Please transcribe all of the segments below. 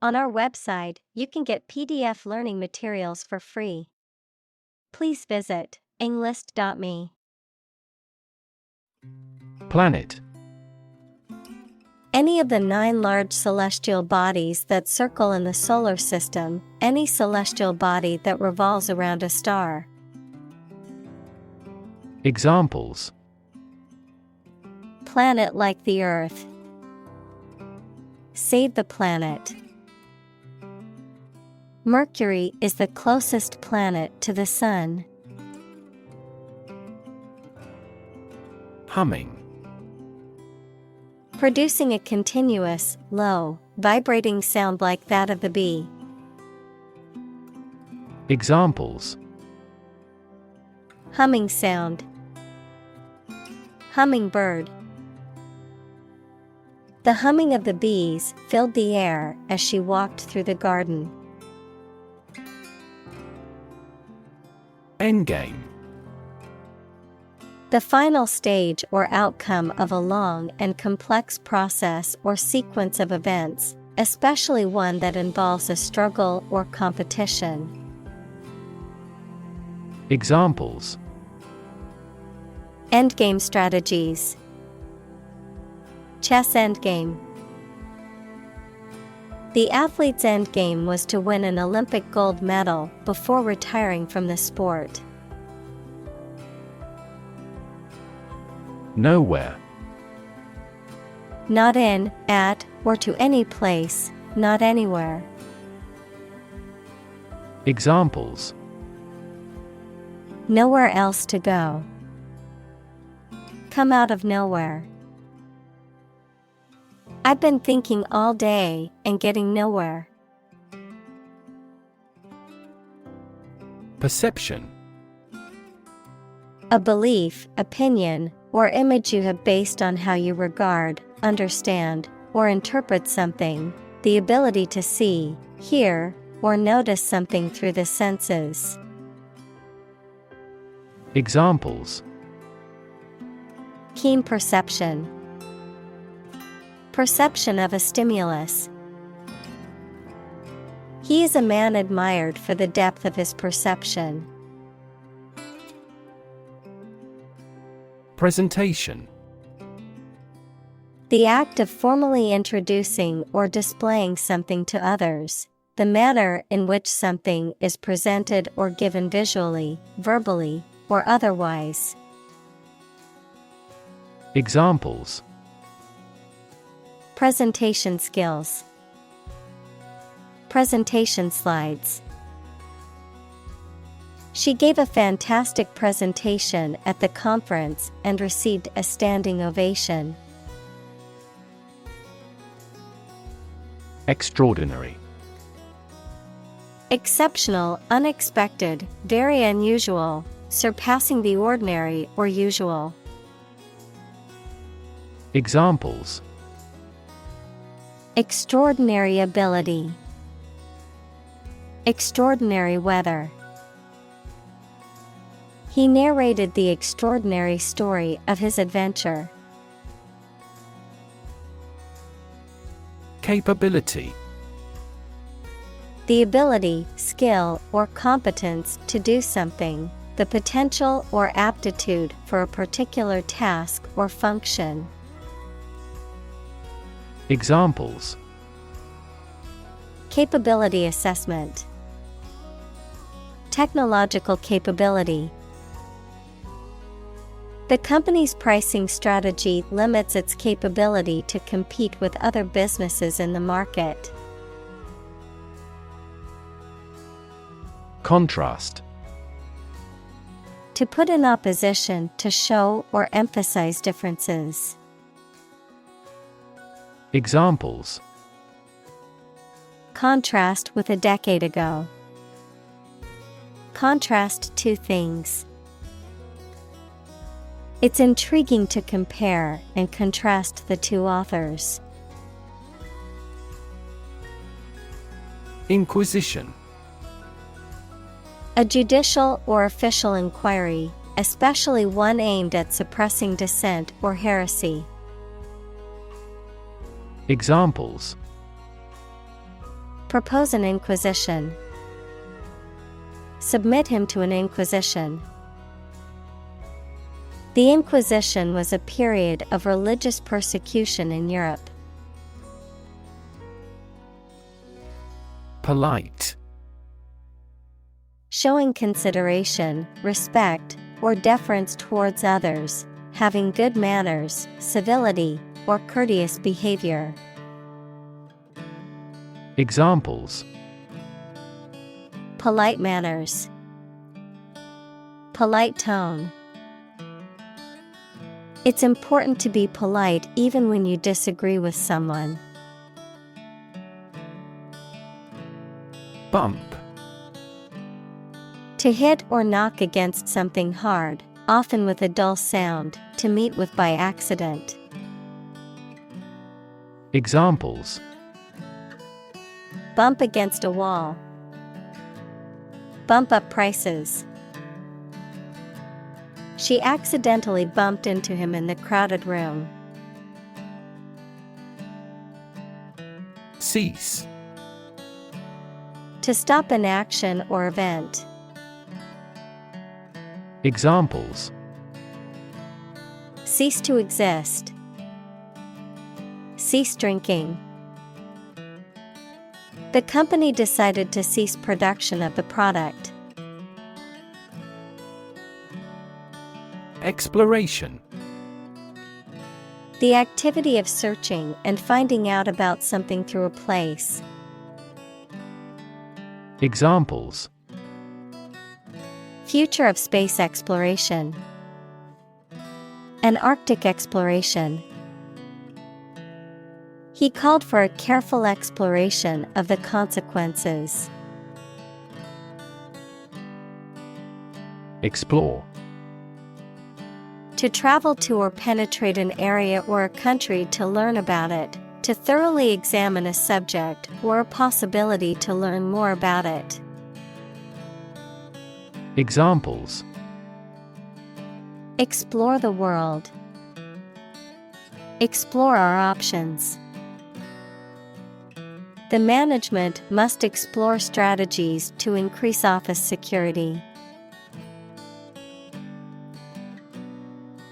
On our website, you can get PDF learning materials for free. Please visit englist.me. Planet. Any of the 9 large celestial bodies that circle in the solar system, any celestial body that revolves around a star. Examples: Planet like the Earth. Save the planet. Mercury is the closest planet to the Sun. Humming. Producing a continuous, low, vibrating sound like that of the bee. Examples: Humming sound. Hummingbird. The humming of the bees filled the air as she walked through the garden. Endgame. The final stage or outcome of a long and complex process or sequence of events, especially one that involves a struggle or competition. Examples: Endgame strategies. Chess endgame. The athlete's endgame was to win an Olympic gold medal before retiring from the sport. Nowhere. Not in, at, or to any place, not anywhere. Examples: Nowhere else to go. Come out of nowhere. I've been thinking all day and getting nowhere. Perception. A belief, opinion, or image you have based on how you regard, understand, or interpret something, the ability to see, hear, or notice something through the senses. Examples: Keen perception. Perception of a stimulus. He is a man admired for the depth of his perception. Presentation. The act of formally introducing or displaying something to others, the manner in which something is presented or given visually, verbally, or otherwise. Examples: Presentation skills. Presentation slides. She gave a fantastic presentation at the conference and received a standing ovation. Extraordinary. Exceptional, unexpected, very unusual, surpassing the ordinary or usual. Examples: Extraordinary ability. Extraordinary weather. He narrated the extraordinary story of his adventure. Capability. The ability, skill, or competence to do something, the potential or aptitude for a particular task or function. Examples: Capability assessment. Technological capability. The company's pricing strategy limits its capability to compete with other businesses in the market. Contrast. To put in opposition, to show or emphasize differences. Examples: Contrast with a decade ago. Contrast two things. It's intriguing to compare and contrast the two authors. Inquisition. A judicial or official inquiry, especially one aimed at suppressing dissent or heresy. Propose an inquisition. Submit him to an inquisition. The Inquisition was a period of religious persecution in Europe. Polite. Showing consideration, respect, or deference towards others, having good manners, civility, or courteous behavior. Examples: polite manners, polite tone. It's important to be polite even when you disagree with someone. Bump. To hit or knock against something hard, often with a dull sound, to meet with by accident. Examples: bump against a wall, bump up prices. She accidentally bumped into him in the crowded room. Cease. To stop an action or event. Examples: cease to exist, cease drinking. The company decided to cease production of the product. Exploration. The activity of searching and finding out about something through a place. Examples: future of space exploration, an Arctic exploration. He called for a careful exploration of the consequences. Explore. To travel to or penetrate an area or a country to learn about it, to thoroughly examine a subject or a possibility to learn more about it. Examples: explore the world, explore our options. The management must explore strategies to increase office security.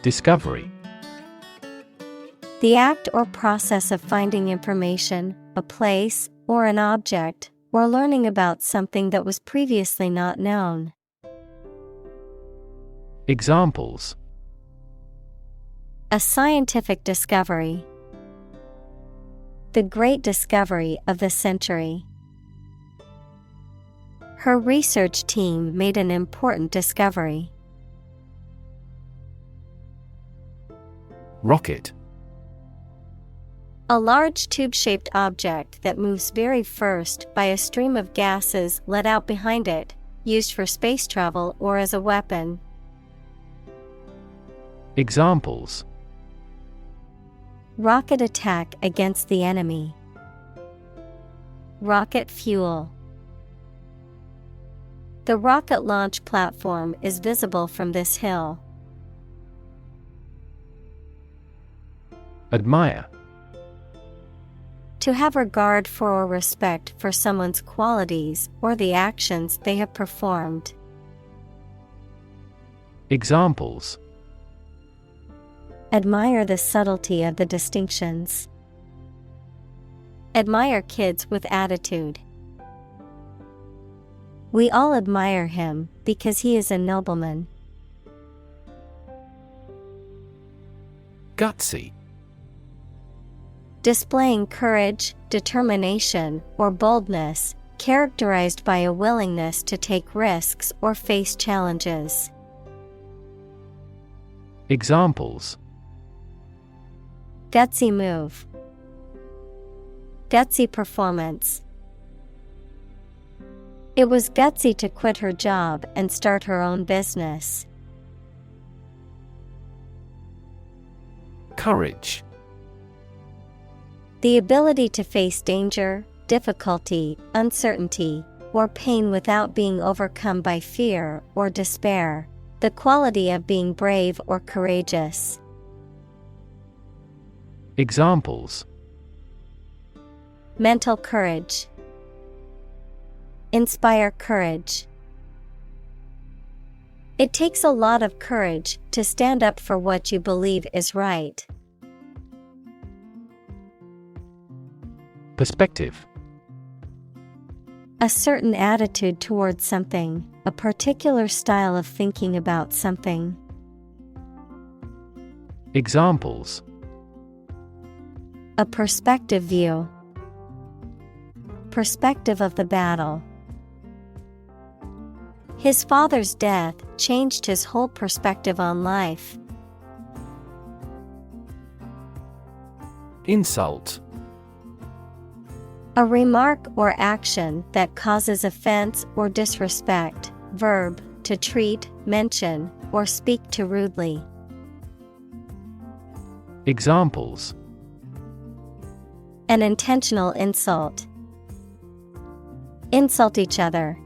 Discovery. The act or process of finding information, a place, or an object, or learning about something that was previously not known. Examples: a scientific discovery, the great discovery of the century. Her research team made an important discovery. Rocket. A large tube-shaped object that moves very first by a stream of gases let out behind it, used for space travel or as a weapon. Examples: rocket attack against the enemy, rocket fuel. The rocket launch platform is visible from this hill. Admire. To have regard for or respect for someone's qualities or the actions they have performed. Examples: admire the subtlety of the distinctions. Admire kids with attitude. We all admire him because he is a nobleman. Gutsy. Displaying courage, determination, or boldness, characterized by a willingness to take risks or face challenges. Examples: gutsy move, gutsy performance. It was gutsy to quit her job and start her own business. Courage. The ability to face danger, difficulty, uncertainty, or pain without being overcome by fear or despair. The quality of being brave or courageous. Examples: mental courage, Inspire courage. It takes a lot of courage to stand up for what you believe is right. Perspective. A certain attitude towards something, a particular style of thinking about something. Examples. A perspective view. Perspective of the battle. His father's death changed his whole perspective on life. Insult. A remark or action that causes offense or disrespect. Verb, to treat, mention, or speak to rudely. Examples. An intentional insult. Insult each other.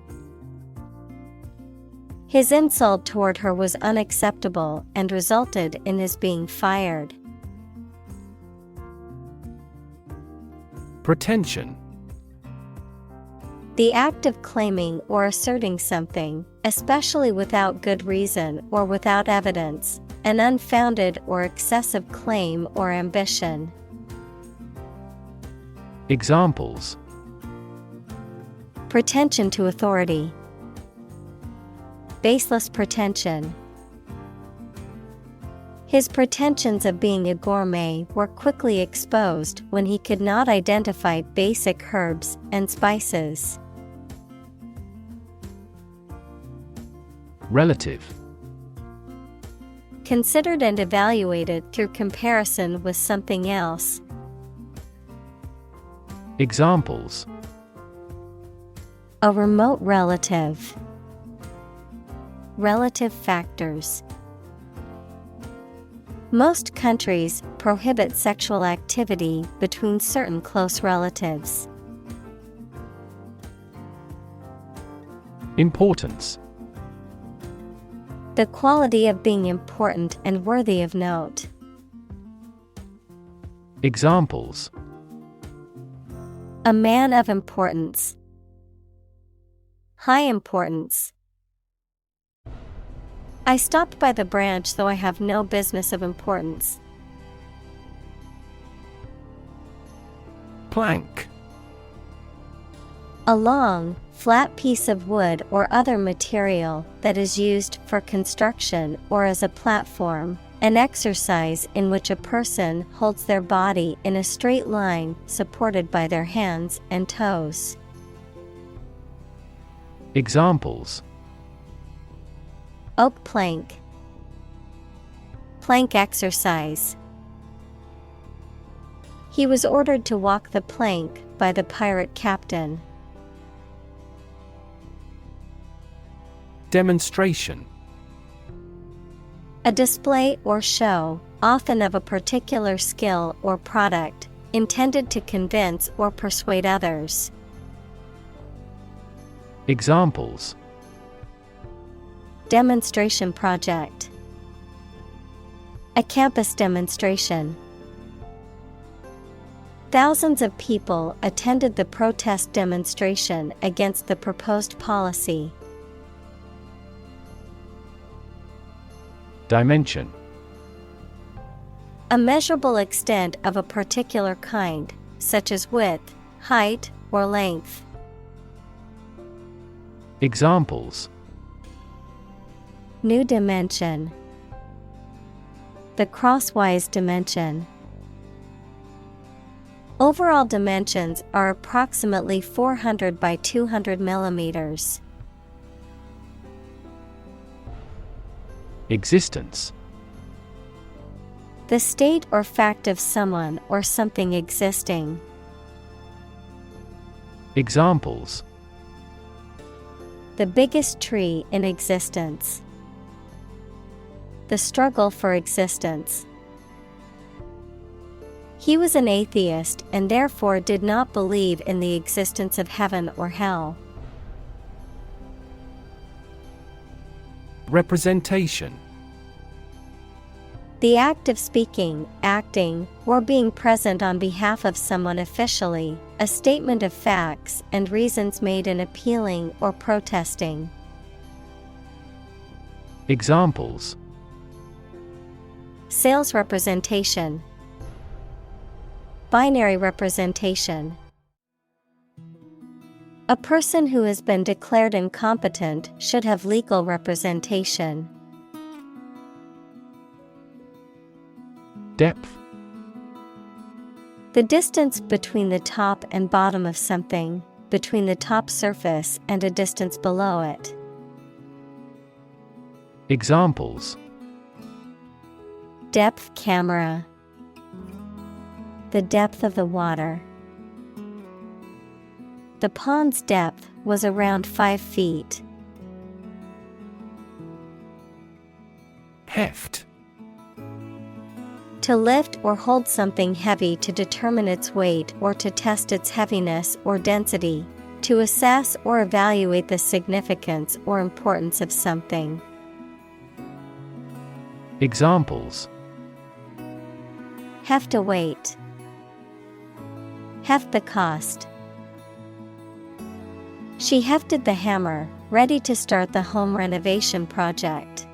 His insult toward her was unacceptable and resulted in his being fired. Pretension. The act of claiming or asserting something, especially without good reason or without evidence, an unfounded or excessive claim or ambition. Examples. Pretension to authority. Baseless pretension. His pretensions of being a gourmet were quickly exposed when he could not identify basic herbs and spices. Relative. Considered and evaluated through comparison with something else. Examples. A remote relative. Relative factors. Most countries prohibit sexual activity between certain close relatives. Importance. The quality of being important and worthy of note. Examples. A man of importance. High importance. I stopped by the branch though I have no business of importance. Plank. A long, flat piece of wood or other material that is used for construction or as a platform, an exercise in which a person holds their body in a straight line supported by their hands and toes. Examples. Oak plank. Plank exercise. He was ordered to walk the plank by the pirate captain. Demonstration. A display or show, often of a particular skill or product, intended to convince or persuade others. Examples. Demonstration project. A campus demonstration. Thousands of people attended the protest demonstration against the proposed policy. Dimension. A measurable extent of a particular kind, such as width, height, or length. Examples. New dimension. The crosswise dimension. Overall dimensions are approximately 400 by 200 millimeters. Existence. The state or fact of someone or something existing. Examples. The biggest tree in existence. The struggle for existence. He was an atheist and therefore did not believe in the existence of heaven or hell. Representation. The act of speaking, acting, or being present on behalf of someone officially, a statement of facts and reasons made in appealing or protesting. Examples: Sales representation, binary representation. A person who has been declared incompetent should have legal representation. Depth. The distance between the top and bottom of something, between the top surface and a distance below it. Examples: Depth camera. The depth of the water. The pond's depth was around 5 feet. Heft. To lift or hold something heavy to determine its weight or to test its heaviness or density, to assess or evaluate the significance or importance of something. Examples: Heft a weight. Heft the cost. She hefted the hammer, ready to start the home renovation project.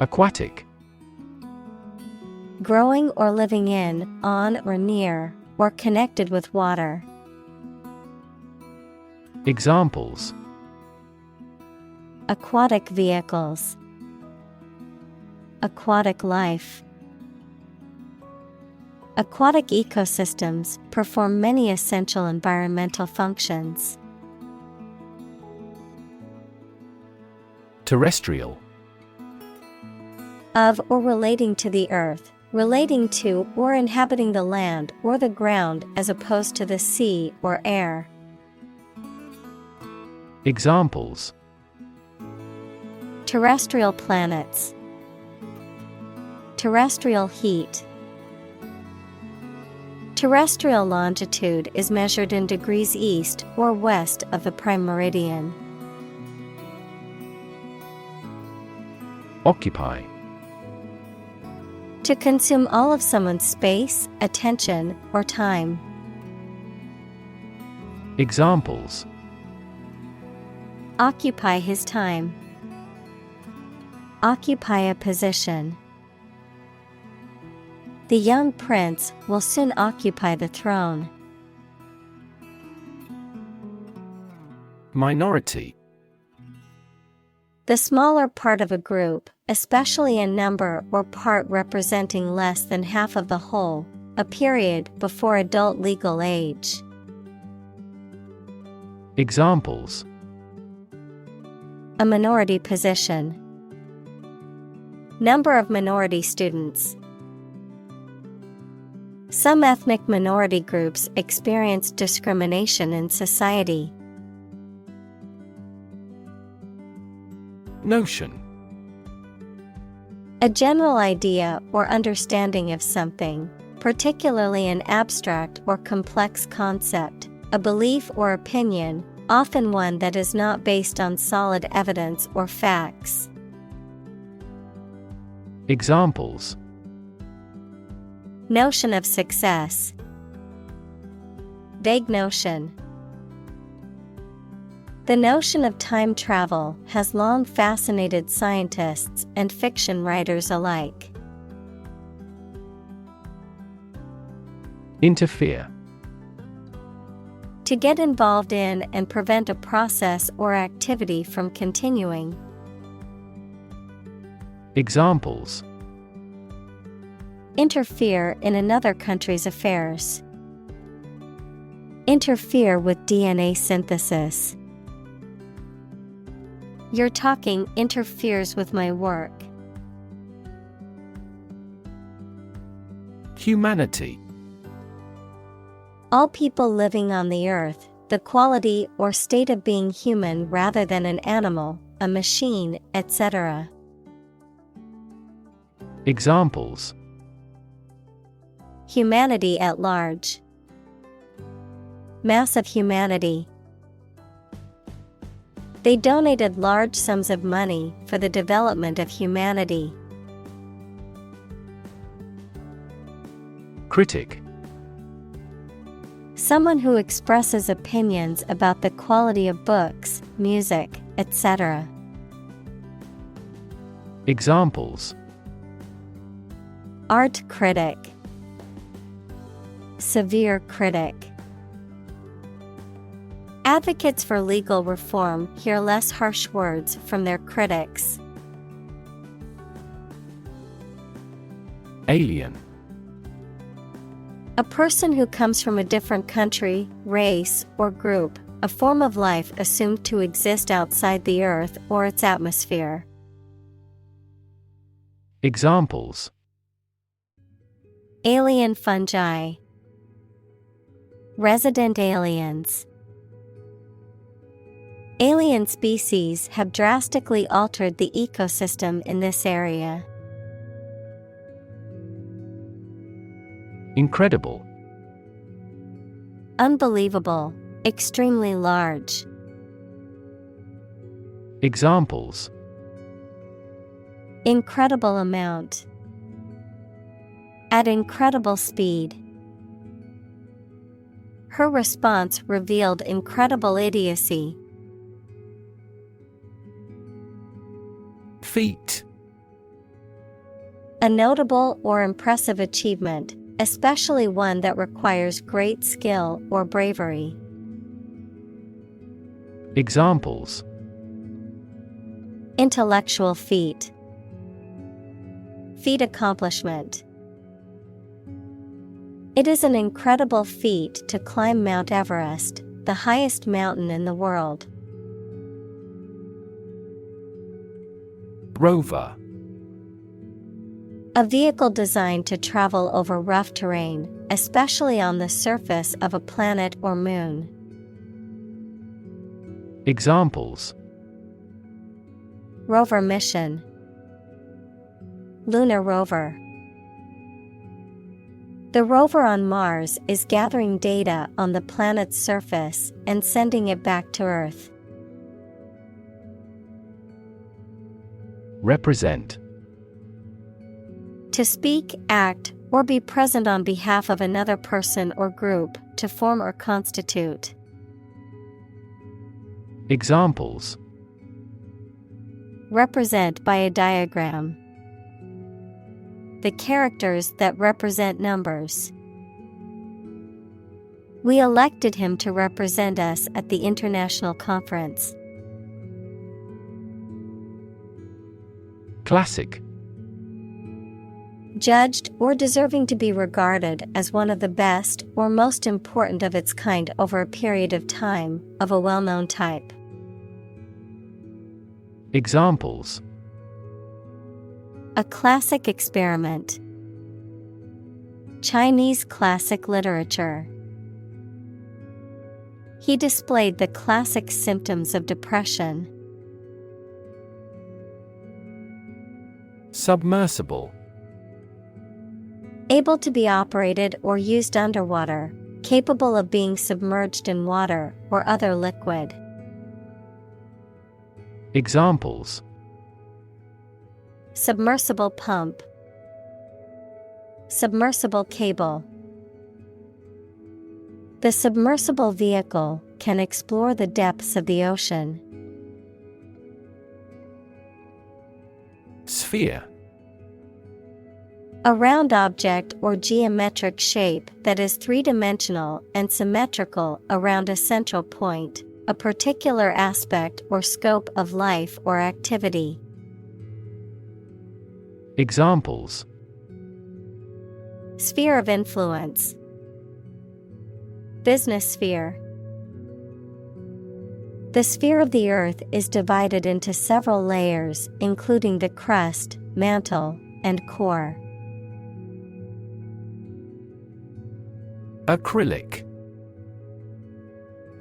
Aquatic. Growing or living in, on or near, or connected with water. Examples: Aquatic vehicles. Aquatic life. Aquatic ecosystems perform many essential environmental functions. Terrestrial. Of or relating to the earth, relating to or inhabiting the land or the ground as opposed to the sea or air. Examples: Terrestrial planets. Terrestrial heat. Terrestrial longitude is measured in degrees east or west of the prime meridian. Occupy. To consume all of someone's space, attention, or time. Examples: Occupy his time. Occupy a position. The young prince will soon occupy the throne. Minority. The smaller part of a group, especially in number or part representing less than half of the whole, a period before adult legal age. Examples: A minority position. Number of minority students. Some ethnic minority groups experience discrimination in society. Notion. A general idea or understanding of something, particularly an abstract or complex concept, a belief or opinion, often one that is not based on solid evidence or facts. Examples: Notion of success. Vague notion. The notion of time travel has long fascinated scientists and fiction writers alike. Interfere. To get involved in and prevent a process or activity from continuing. Examples: Interfere in another country's affairs. Interfere with DNA synthesis. Your talking interferes with my work. Humanity. All people living on the earth, the quality or state of being human rather than an animal, a machine, etc. Examples: Humanity at large. Mass of humanity. They donated large sums of money for the development of humanity. Critic. Someone who expresses opinions about the quality of books, music, etc. Examples: Art critic, severe critic. Advocates for legal reform hear less harsh words from their critics. Alien. A person who comes from a different country, race, or group, a form of life assumed to exist outside the Earth or its atmosphere. Examples: Alien fungi, resident aliens. Alien species have drastically altered the ecosystem in this area. Incredible. Unbelievable, extremely large. Examples: Incredible amount. At incredible speed. Her response revealed incredible idiocy. Feat. A notable or impressive achievement, especially one that requires great skill or bravery. Examples: Intellectual feat. Feat accomplishment. It is an incredible feat to climb Mount Everest, the highest mountain in the world. Rover. A vehicle designed to travel over rough terrain, especially on the surface of a planet or moon. Examples: Rover mission. Lunar rover. The rover on Mars is gathering data on the planet's surface and sending it back to Earth. Represent. To speak, act, or be present on behalf of another person or group, to form or constitute. Examples: Represent by a diagram. The characters that represent numbers. We elected him to represent us at the international conference. Classic. Judged or deserving to be regarded as one of the best or most important of its kind over a period of time, of a well-known type. Examples: A classic experiment. Chinese classic literature. He displayed the classic symptoms of depression. Submersible. Able to be operated or used underwater, capable of being submerged in water or other liquid. Examples: Submersible pump. Submersible cable. The submersible vehicle can explore the depths of the ocean. Sphere. A round object or geometric shape that is three-dimensional and symmetrical around a central point, a particular aspect or scope of life or activity. Examples: Sphere of influence. Business sphere. The sphere of the Earth is divided into several layers, including the crust, mantle, and core. Acrylic.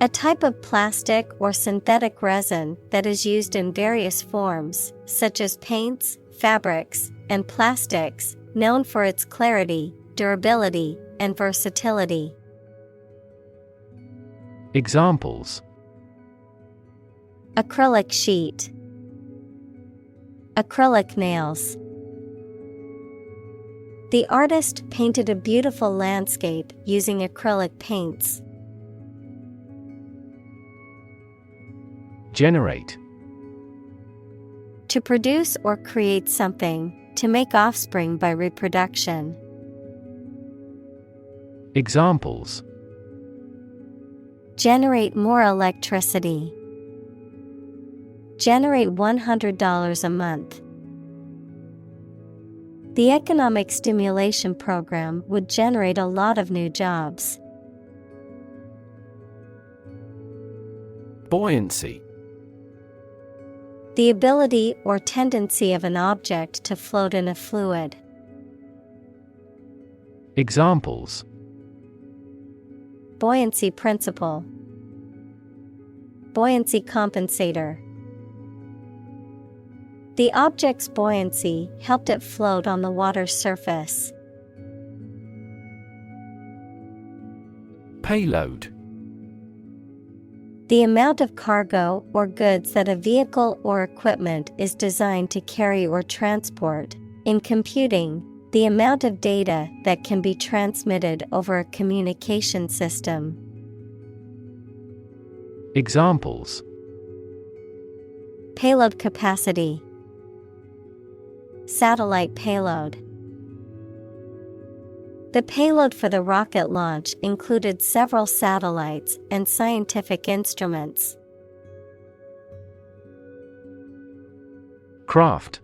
A type of plastic or synthetic resin that is used in various forms, such as paints, fabrics, and plastics, known for its clarity, durability, and versatility. Examples: Acrylic sheet. Acrylic nails. The artist painted a beautiful landscape using acrylic paints. Generate. To produce or create something, to make offspring by reproduction. Examples: Generate more electricity. Generate $100 a month. The economic stimulation program would generate a lot of new jobs. Buoyancy. The ability or tendency of an object to float in a fluid. Examples: Buoyancy principle. Buoyancy compensator. The object's buoyancy helped it float on the water's surface. Payload. The amount of cargo or goods that a vehicle or equipment is designed to carry or transport. In computing, the amount of data that can be transmitted over a communication system. Examples: Payload capacity. Satellite payload. The payload for the rocket launch included several satellites and scientific instruments. Craft.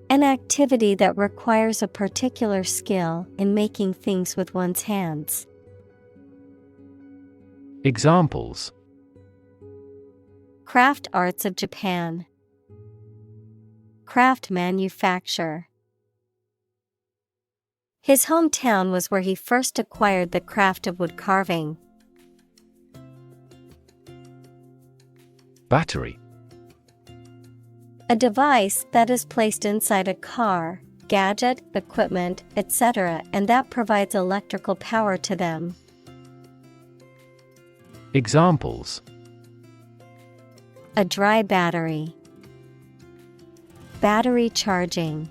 An activity that requires a particular skill in making things with one's hands. Examples: Craft arts of Japan. Craft manufacture. His hometown was where he first acquired the craft of wood carving. Battery. A device that is placed inside a car, gadget, equipment, etc., and that provides electrical power to them. Examples: A dry battery. Battery charging.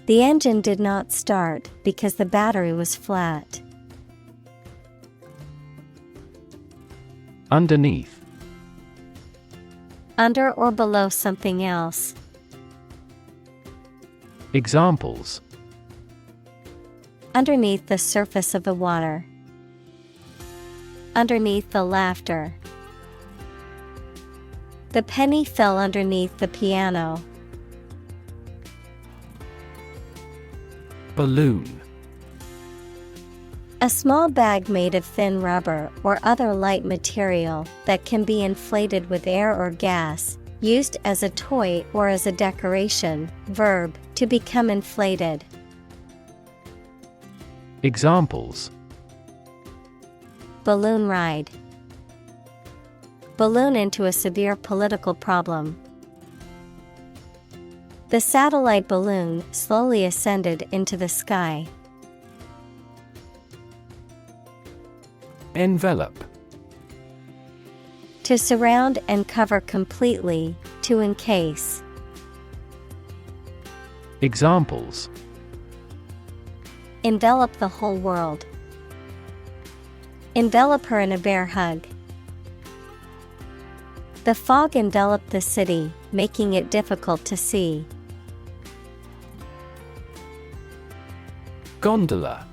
The engine did not start because the battery was flat. Underneath. Under or below something else. Examples: Underneath the surface of the water. Underneath the laughter. The penny fell underneath the piano. Balloon. A small bag made of thin rubber or other light material that can be inflated with air or gas, used as a toy or as a decoration. Verb, to become inflated. Examples: Balloon ride. Balloon into a severe political problem. The satellite balloon slowly ascended into the sky. Envelope. To surround and cover completely, to encase. Examples: Envelop the whole world. Envelop her in a bear hug. The fog enveloped the city, making it difficult to see. Gondola.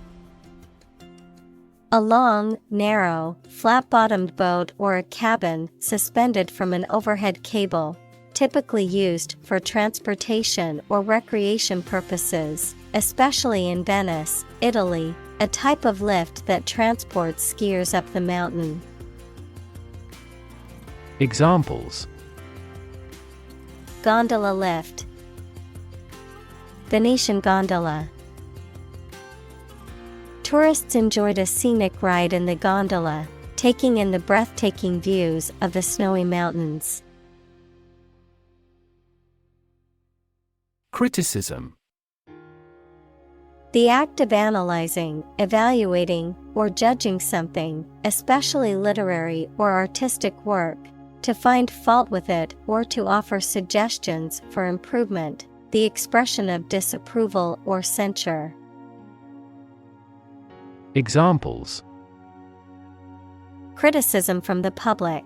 A long, narrow, flat-bottomed boat or a cabin suspended from an overhead cable, typically used for transportation or recreation purposes, especially in Venice, Italy, a type of lift that transports skiers up the mountain. Examples: Gondola lift. Venetian gondola. Tourists enjoyed a scenic ride in the gondola, taking in the breathtaking views of the snowy mountains. Criticism. The act of analyzing, evaluating, or judging something, especially literary or artistic work, to find fault with it or to offer suggestions for improvement, the expression of disapproval or censure. Examples: Criticism from the public.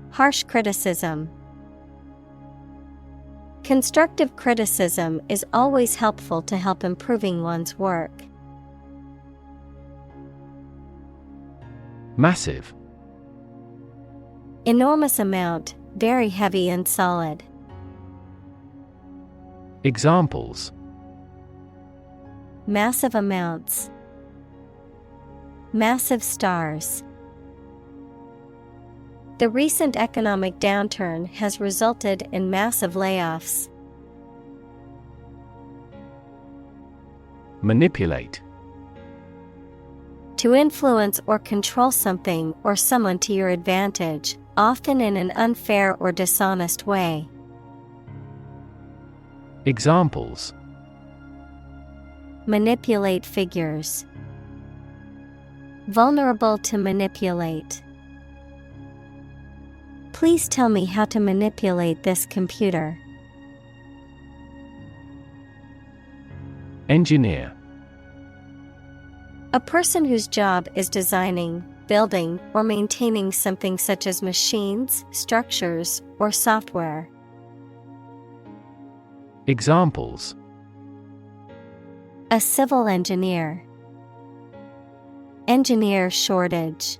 Harsh criticism. Constructive criticism is always helpful to help improving one's work. Massive. Enormous amount, very heavy and solid. Examples: Massive amounts. Massive stars. The recent economic downturn has resulted in massive layoffs. Manipulate. To influence or control something or someone to your advantage, often in an unfair or dishonest way. Examples: Manipulate figures. Vulnerable to manipulate. Please tell me how to manipulate this computer. Engineer. A person whose job is designing, building, or maintaining something such as machines, structures, or software. Examples: A civil engineer. Engineer shortage.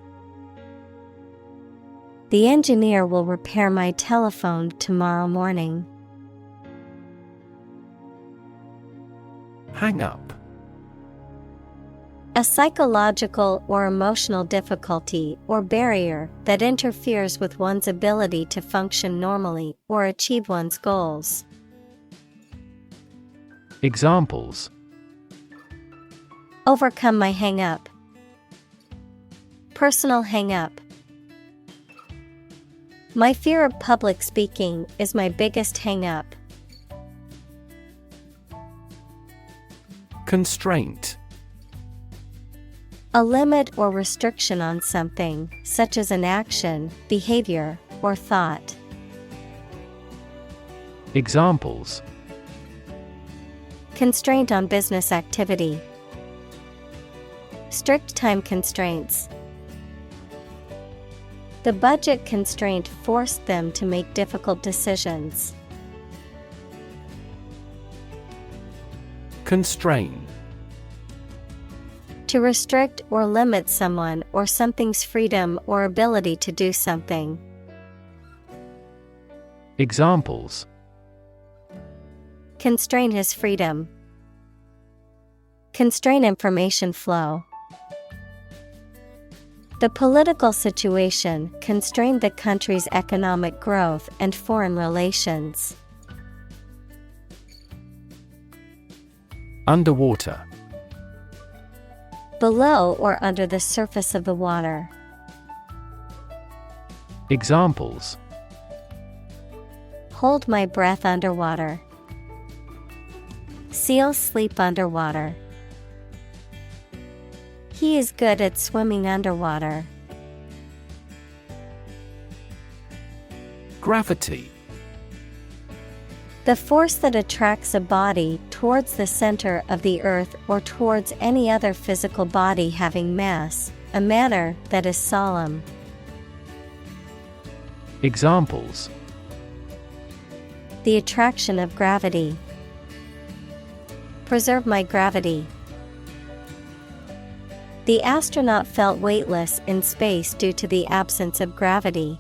The engineer will repair my telephone tomorrow morning. Hang up. A psychological or emotional difficulty or barrier that interferes with one's ability to function normally or achieve one's goals. Examples: Overcome my hang-up. Personal hang-up. My fear of public speaking is my biggest hang-up. Constraint. A limit or restriction on something, such as an action, behavior, or thought. Examples: Constraint on business activity. Strict time constraints. The budget constraint forced them to make difficult decisions. Constrain. To restrict or limit someone or something's freedom or ability to do something. Examples: Constrain his freedom. Constrain information flow. The political situation constrained the country's economic growth and foreign relations. Underwater. Below or under the surface of the water. Examples: Hold my breath underwater. Seals sleep underwater. He is good at swimming underwater. Gravity. The force that attracts a body towards the center of the earth or towards any other physical body having mass, a matter that is solemn. Examples: The attraction of gravity. Preserve my gravity. The astronaut felt weightless in space due to the absence of gravity.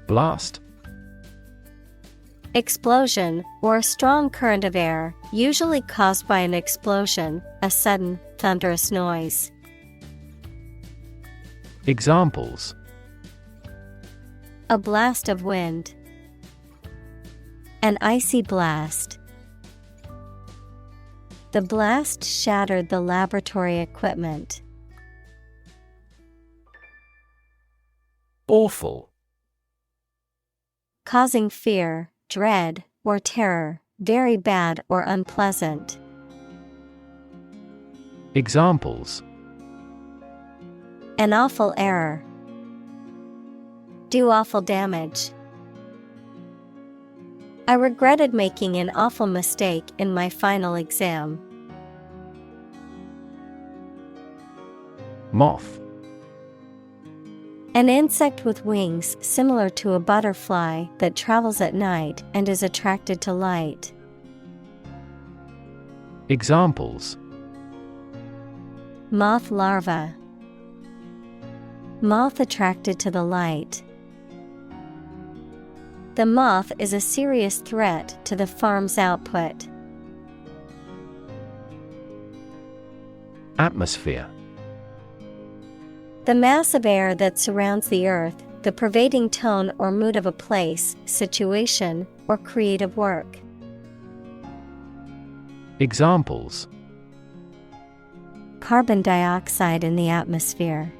Blast. Explosion, or a strong current of air, usually caused by an explosion, a sudden, thunderous noise. Examples: A blast of wind. An icy blast. The blast shattered the laboratory equipment. Awful. Causing fear, dread, or terror, very bad or unpleasant. Examples: An awful error. Do awful damage. I regretted making an awful mistake in my final exam. Moth. An insect with wings similar to a butterfly that travels at night and is attracted to light. Examples: Moth larva. Moth attracted to the light. The moth is a serious threat to the farm's output. Atmosphere. The mass of air that surrounds the earth, the pervading tone or mood of a place, situation, or creative work. Examples: Carbon dioxide in the atmosphere.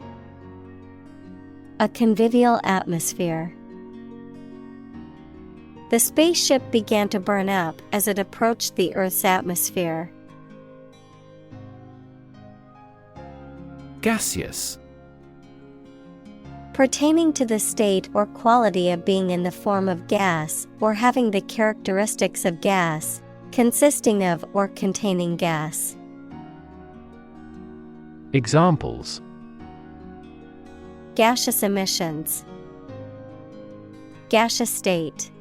A convivial atmosphere. The spaceship began to burn up as it approached the Earth's atmosphere. Gaseous. Pertaining to the state or quality of being in the form of gas or having the characteristics of gas, consisting of or containing gas. Examples: Gaseous emissions. Gaseous state.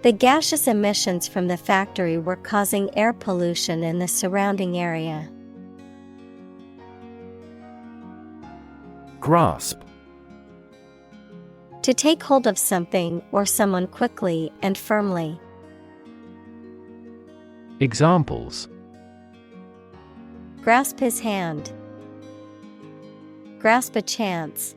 The gaseous emissions from the factory were causing air pollution in the surrounding area. Grasp. To take hold of something or someone quickly and firmly. Examples: Grasp his hand. Grasp a chance.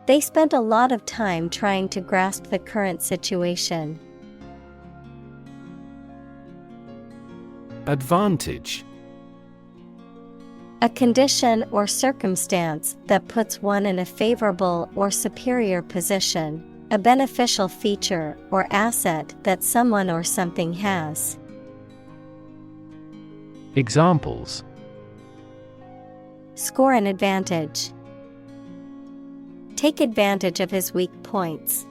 They spent a lot of time trying to grasp the current situation. Advantage. A condition or circumstance that puts one in a favorable or superior position, a beneficial feature or asset that someone or something has. Examples: Score an advantage. Take advantage of his weak points.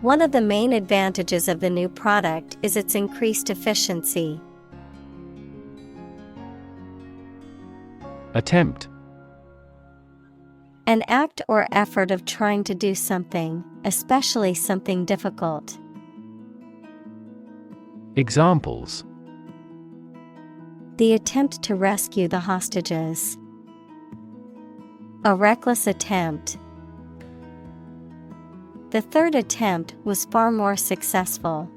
One of the main advantages of the new product is its increased efficiency. Attempt. An act or effort of trying to do something, especially something difficult. Examples: The attempt to rescue the hostages. A reckless attempt. The third attempt was far more successful.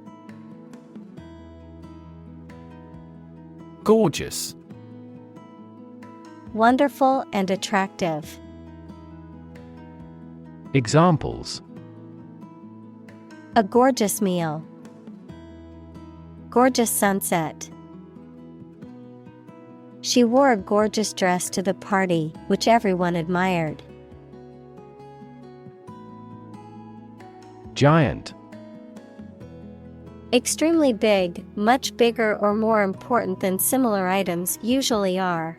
Gorgeous. Wonderful and attractive. Examples: A gorgeous meal. Gorgeous sunset. She wore a gorgeous dress to the party, which everyone admired. Giant. Extremely big, much bigger or more important than similar items usually are.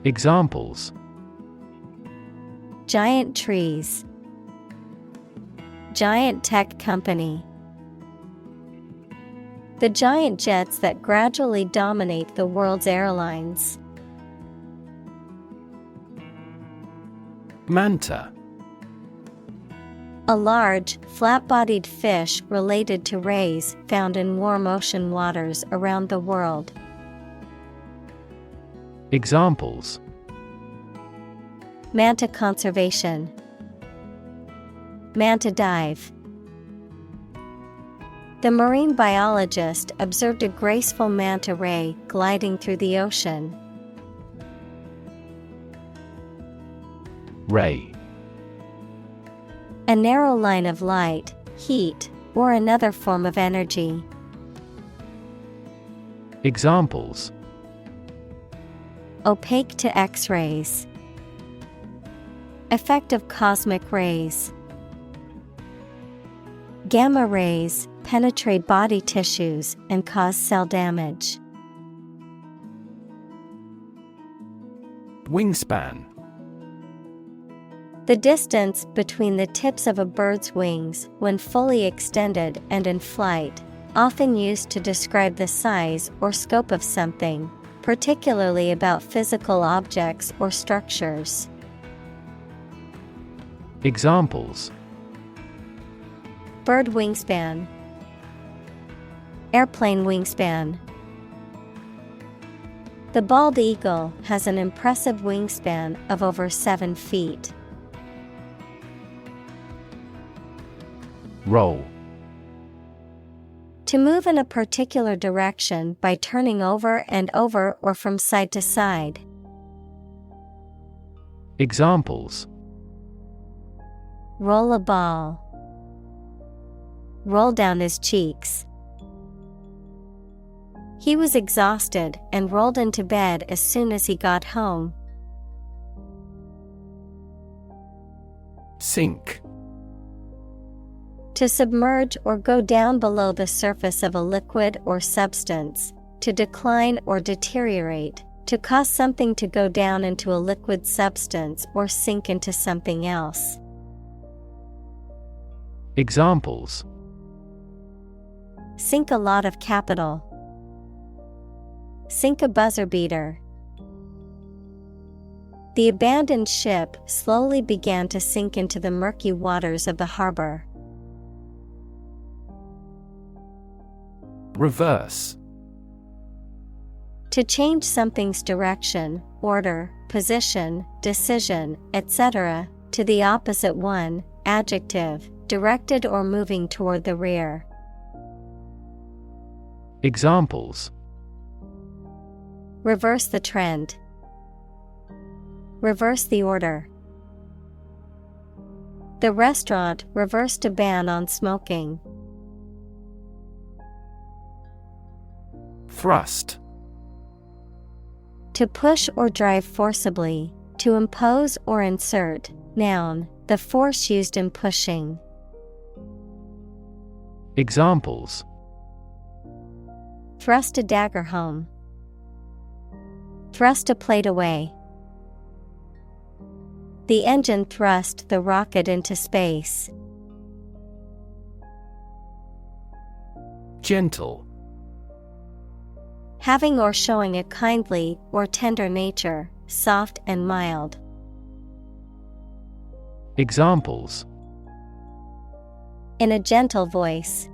Examples: Giant trees. Giant tech company. The giant jets that gradually dominate the world's airlines. Manta. A large, flat-bodied fish related to rays found in warm ocean waters around the world. Examples: Manta conservation. Manta dive. The marine biologist observed a graceful manta ray gliding through the ocean. Ray. A narrow line of light, heat, or another form of energy. Examples: Opaque to X-rays. Effect of cosmic rays. Gamma rays penetrate body tissues and cause cell damage. Wingspan. The distance between the tips of a bird's wings when fully extended and in flight, often used to describe the size or scope of something, particularly about physical objects or structures. Examples: Bird wingspan, airplane wingspan. The bald eagle has an impressive wingspan of over 7 feet. Roll. To move in a particular direction by turning over and over or from side to side. Examples: Roll a ball. Roll down his cheeks. He was exhausted and rolled into bed as soon as he got home. Sink. To submerge or go down below the surface of a liquid or substance, to decline or deteriorate, to cause something to go down into a liquid substance or sink into something else. Examples: Sink a lot of capital. Sink a buzzer beater. The abandoned ship slowly began to sink into the murky waters of the harbor. Reverse. To change something's direction, order, position, decision, etc., to the opposite one, adjective, directed or moving toward the rear. Examples: Reverse the trend. Reverse the order. The restaurant reversed a ban on smoking. Thrust. To push or drive forcibly, to impose or insert, noun, the force used in pushing. Examples: Thrust a dagger home. Thrust a plate away. The engine thrust the rocket into space. Gentle. Having or showing a kindly or tender nature, soft and mild. Examples: In a gentle voice.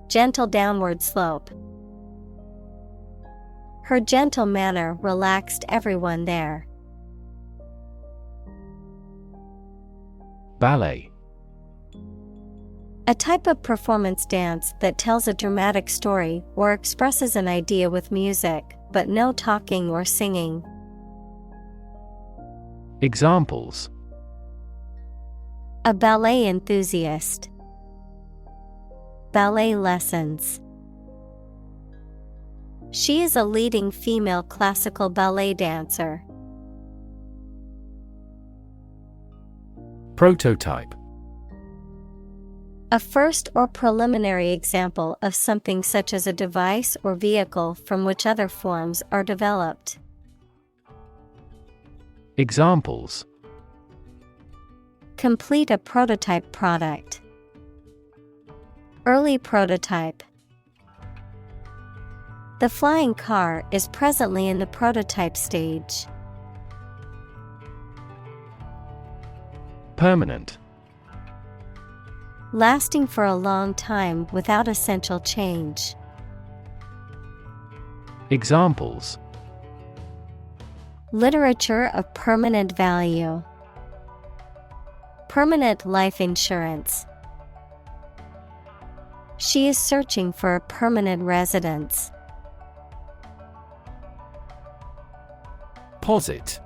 Gentle downward slope. Her gentle manner relaxed everyone there. Ballet. A type of performance dance that tells a dramatic story or expresses an idea with music, but no talking or singing. Examples: A ballet enthusiast. Ballet lessons. She is a leading female classical ballet dancer. Prototype. A first or preliminary example of something such as a device or vehicle from which other forms are developed. Examples: Complete a prototype product. Early prototype. The flying car is presently in the prototype stage. Permanent. Lasting for a long time without essential change. Examples: Literature of permanent value. Permanent life insurance. She is searching for a permanent residence. Posit.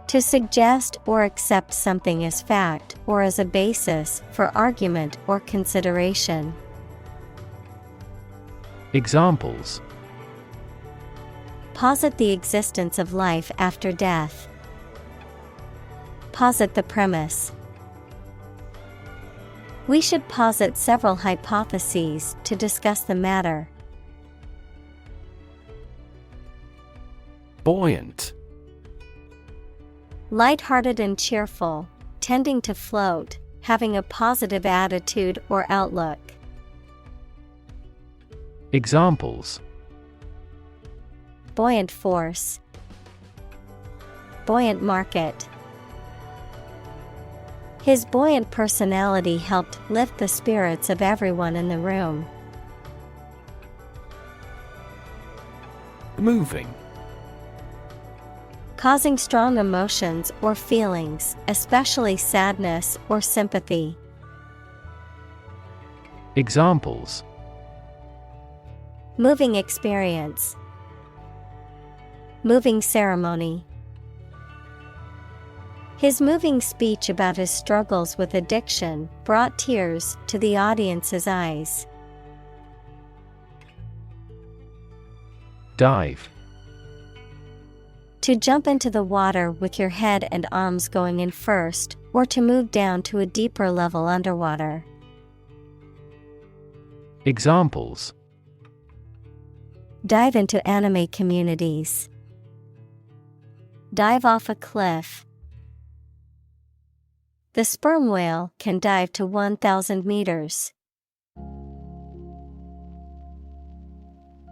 To suggest or accept something as fact or as a basis for argument or consideration. Examples: Posit the existence of life after death. Posit the premise. We should posit several hypotheses to discuss the matter. Buoyant. Light-hearted and cheerful, tending to float, having a positive attitude or outlook. Examples: Buoyant force. Buoyant market. His buoyant personality helped lift the spirits of everyone in the room. Moving. Causing strong emotions or feelings, especially sadness or sympathy. Examples: Moving experience. Moving ceremony. His moving speech about his struggles with addiction brought tears to the audience's eyes. Dive. To jump into the water with your head and arms going in first, or to move down to a deeper level underwater. Examples: Dive into anime communities. Dive off a cliff. The sperm whale can dive to 1,000 meters.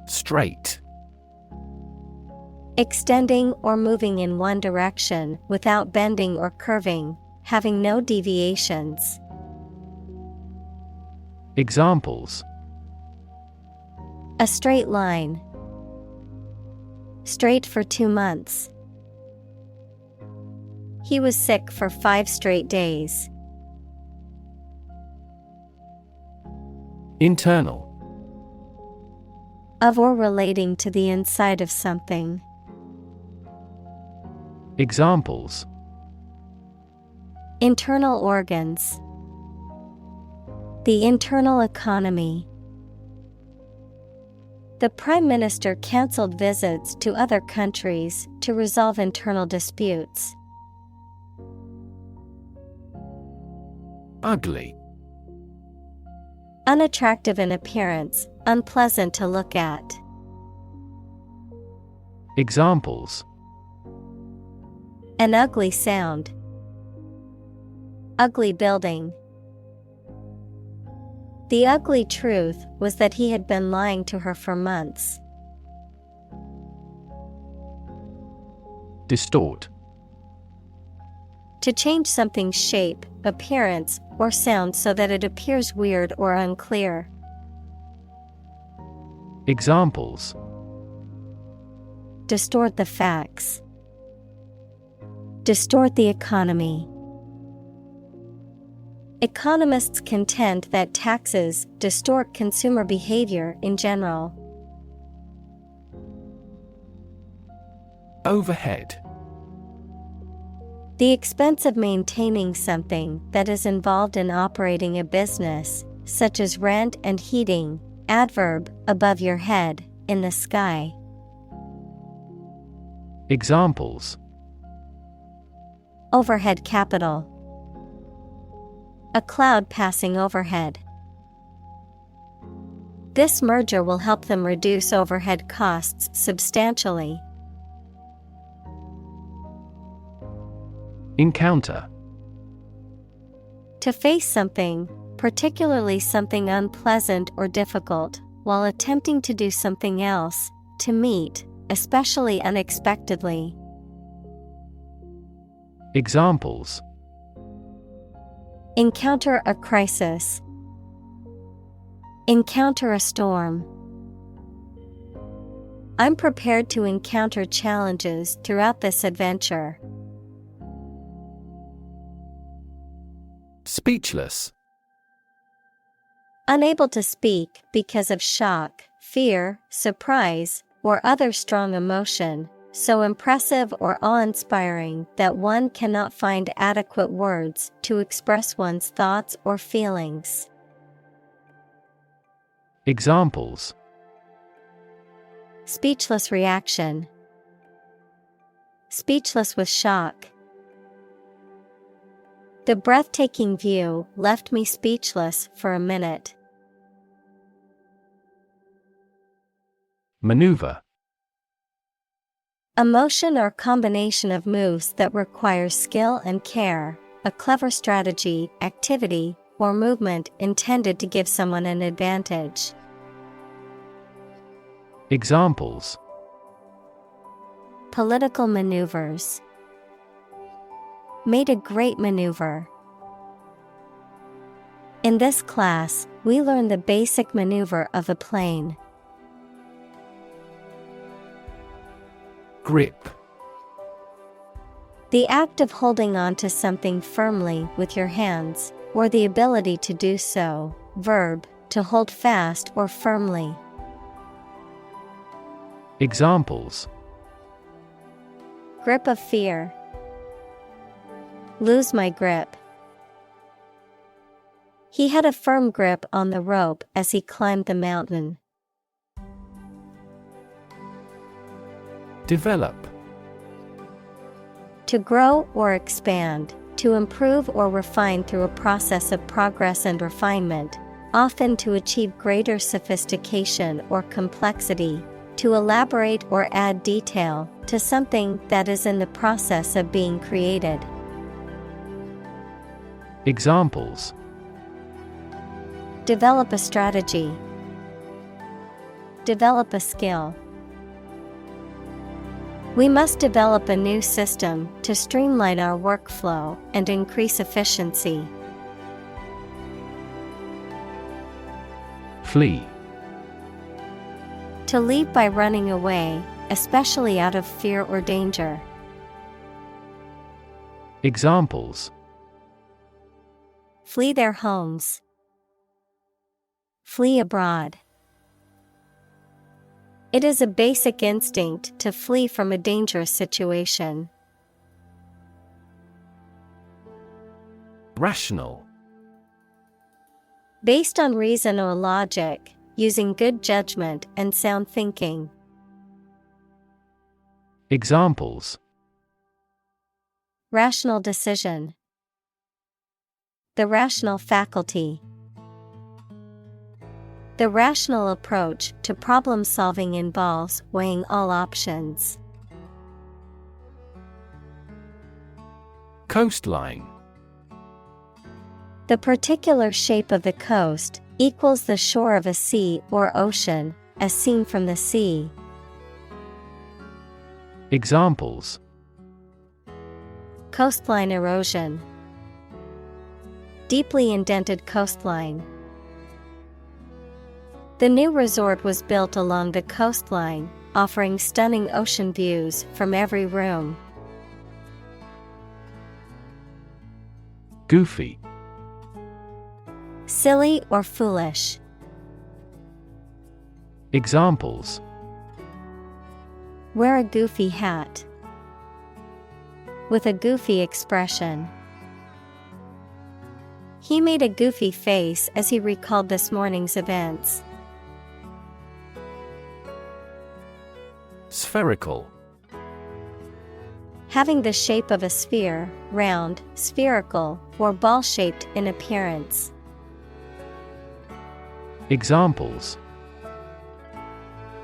Straight. Extending or moving in one direction without bending or curving, having no deviations. Examples: A straight line. Straight for 2 months. He was sick for 5 straight days. Internal. Of or relating to the inside of something. Examples: Internal organs. The internal economy. The Prime Minister cancelled visits to other countries to resolve internal disputes. Ugly. Unattractive in appearance, unpleasant to look at. Examples: An ugly sound. Ugly building. The ugly truth was that he had been lying to her for months. Distort. To change something's shape, appearance, or sound so that it appears weird or unclear. Examples: Distort the facts. Distort the economy. Economists contend that taxes distort consumer behavior in general. Overhead. The expense of maintaining something that is involved in operating a business, such as rent and heating. Adverb, above your head, in the sky. Examples: Overhead capital. A cloud passing overhead. This merger will help them reduce overhead costs substantially. Encounter. To face something, particularly something unpleasant or difficult, while attempting to do something else, to meet, especially unexpectedly. Examples: Encounter a crisis. Encounter a storm. I'm prepared to encounter challenges throughout this adventure. Speechless. Unable to speak because of shock, fear, surprise, or other strong emotion, so impressive or awe-inspiring that one cannot find adequate words to express one's thoughts or feelings. Examples: Speechless reaction. Speechless with shock. The breathtaking view left me speechless for a minute. Maneuver. A motion or combination of moves that requires skill and care, a clever strategy, activity, or movement intended to give someone an advantage. Examples: Political maneuvers. Made a great maneuver. In this class, we learn the basic maneuver of a plane. Grip. The act of holding on to something firmly with your hands, or the ability to do so. Verb, to hold fast or firmly. Examples: Grip of fear. Lose my grip. He had a firm grip on the rope as he climbed the mountain. Develop. To grow or expand, to improve or refine through a process of progress and refinement, often to achieve greater sophistication or complexity, to elaborate or add detail to something that is in the process of being created. Examples: Develop a strategy. Develop a skill. We must develop a new system to streamline our workflow and increase efficiency. Flee. To leave by running away, especially out of fear or danger. Examples: Flee their homes. Flee abroad. It is a basic instinct to flee from a dangerous situation. Rational. Based on reason or logic, using good judgment and sound thinking. Examples: Rational decision. The rational faculty. The rational approach to problem solving involves weighing all options. Coastline. The particular shape of the coast equals the shore of a sea or ocean, as seen from the sea. Examples: Coastline erosion. Deeply indented coastline. The new resort was built along the coastline, offering stunning ocean views from every room. Goofy. Silly or foolish. Examples: Wear a goofy hat. With a goofy expression. He made a goofy face as he recalled this morning's events. Spherical. Having the shape of a sphere, round, spherical, or ball-shaped in appearance. Examples: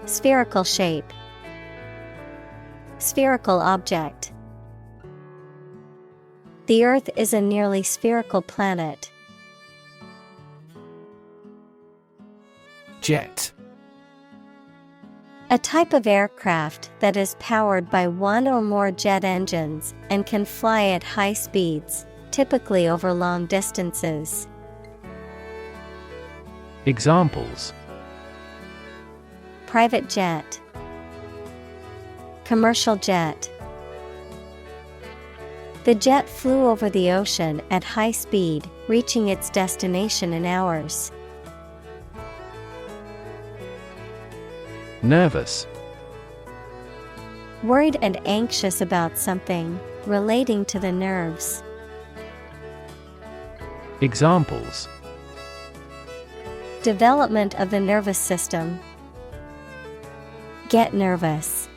Spherical shape. Spherical object. The Earth is a nearly spherical planet. Jet. A type of aircraft that is powered by one or more jet engines and can fly at high speeds, typically over long distances. Examples: Private jet. Commercial jet. The jet flew over the ocean at high speed, reaching its destination in hours. Nervous. Worried and anxious about something, relating to the nerves. Examples: Development of the nervous system. Get nervous.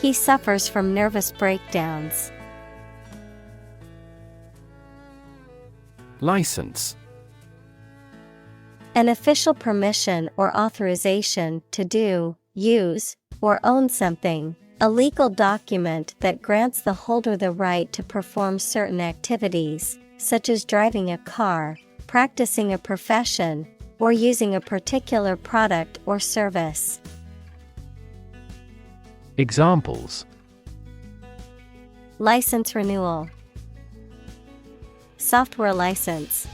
He suffers from nervous breakdowns. License. An official permission or authorization to do, use, or own something, a legal document that grants the holder the right to perform certain activities, such as driving a car, practicing a profession, or using a particular product or service. Examples: License renewal, software license.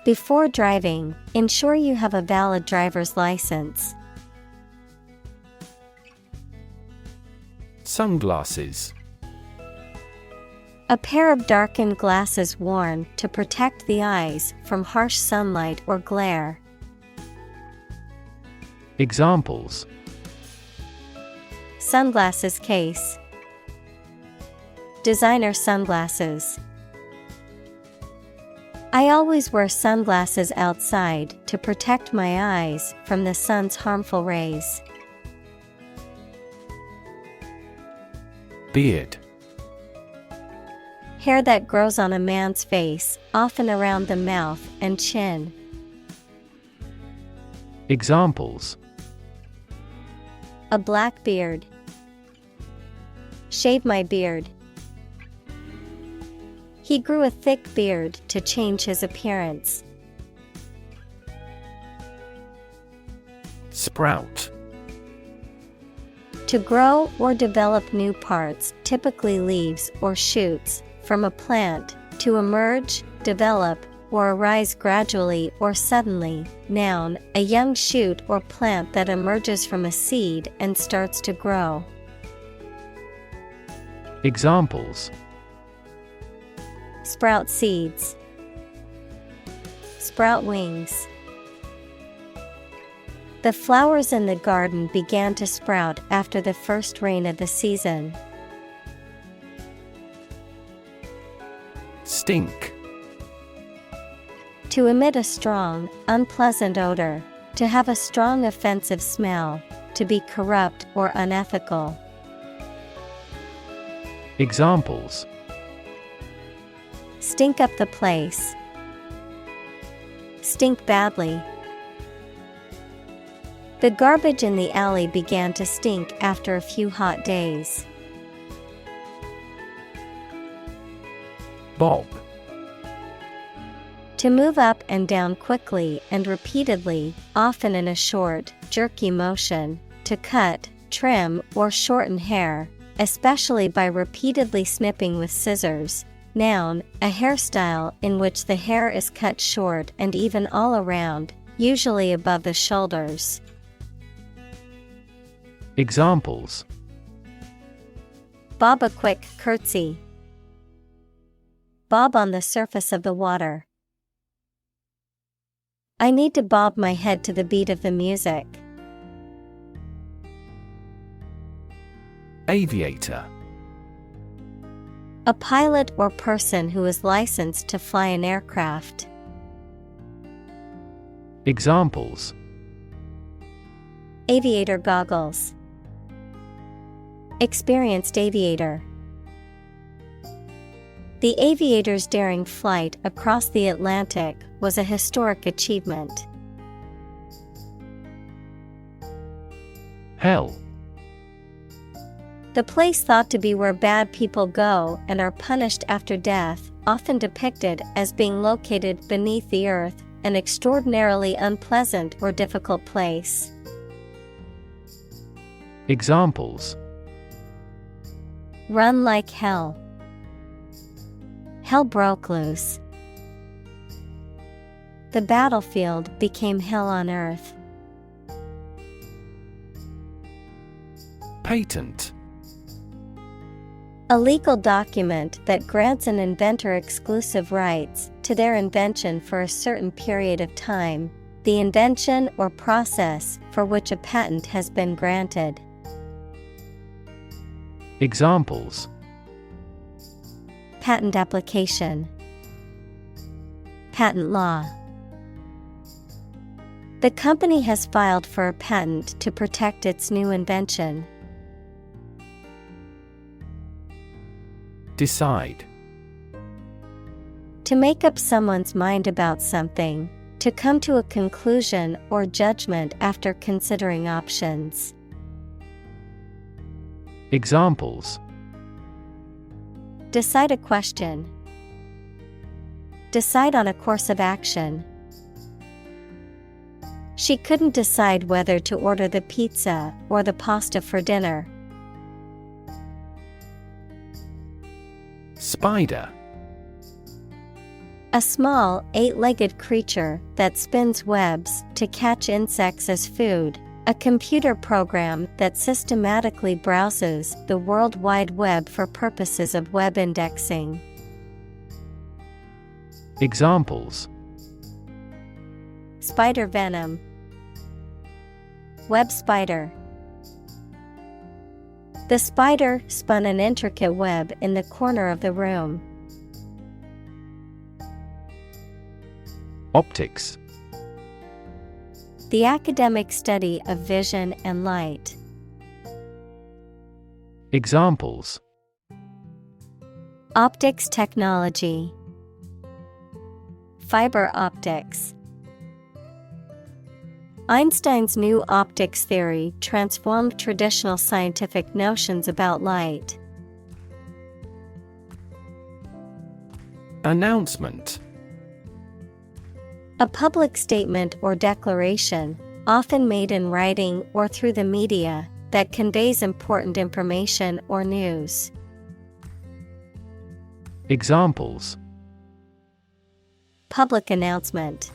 Before driving, ensure you have a valid driver's license. Sunglasses. A pair of darkened glasses worn to protect the eyes from harsh sunlight or glare. Examples: Sunglasses case, designer sunglasses. I always wear sunglasses outside to protect my eyes from the sun's harmful rays. Beard. Hair that grows on a man's face, often around the mouth and chin. Examples: A black beard. Shave my beard. He grew a thick beard to change his appearance. Sprout. To grow or develop new parts, typically leaves or shoots, from a plant, to emerge, develop, or arise gradually or suddenly. Noun, a young shoot or plant that emerges from a seed and starts to grow. Examples: Sprout seeds. Sprout wings. The flowers in the garden began to sprout after the first rain of the season. Stink. To emit a strong, unpleasant odor, to have a strong offensive smell, to be corrupt or unethical. Examples: Stink up the place. Stink badly. The garbage in the alley began to stink after a few hot days. Bob. To move up and down quickly and repeatedly, often in a short, jerky motion, to cut, trim, or shorten hair, especially by repeatedly snipping with scissors. Noun, a hairstyle in which the hair is cut short and even all around, usually above the shoulders. Examples: Bob a quick curtsy. Bob on the surface of the water. I need to bob my head to the beat of the music. Aviator. A pilot or person who is licensed to fly an aircraft. Examples: Aviator goggles. Experienced aviator. The aviator's daring flight across the Atlantic was a historic achievement. Hell. The place thought to be where bad people go and are punished after death, often depicted as being located beneath the earth, an extraordinarily unpleasant or difficult place. Examples: Run like hell. Hell broke loose. The battlefield became hell on earth. Patent. A legal document that grants an inventor exclusive rights to their invention for a certain period of time, the invention or process for which a patent has been granted. Examples: Patent application. Patent law. The company has filed for a patent to protect its new invention. Decide. To make up someone's mind about something. To come to a conclusion or judgment after considering options. Examples: Decide a question. Decide on a course of action. She couldn't decide whether to order the pizza or the pasta for dinner. Spider. A small, eight-legged creature that spins webs to catch insects as food. A computer program that systematically browses the World Wide Web for purposes of web indexing. Examples: Spider venom. Web spider. The spider spun an intricate web in the corner of the room. Optics. The academic study of vision and light. Examples: Optics technology. Fiber optics. Einstein's new optics theory transformed traditional scientific notions about light. Announcement. A public statement or declaration, often made in writing or through the media, that conveys important information or news. Examples: Public announcement.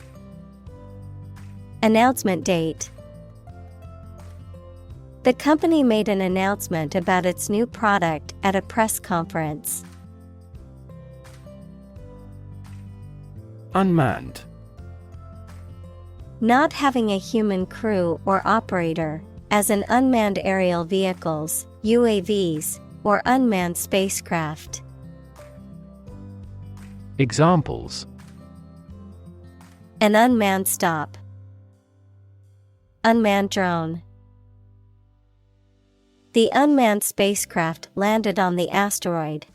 Announcement date. The company made an announcement about its new product at a press conference. Unmanned. Not having a human crew or operator, as in unmanned aerial vehicles, UAVs, or unmanned spacecraft. Examples: An unmanned stop. Unmanned drone. The unmanned spacecraft landed on the asteroid.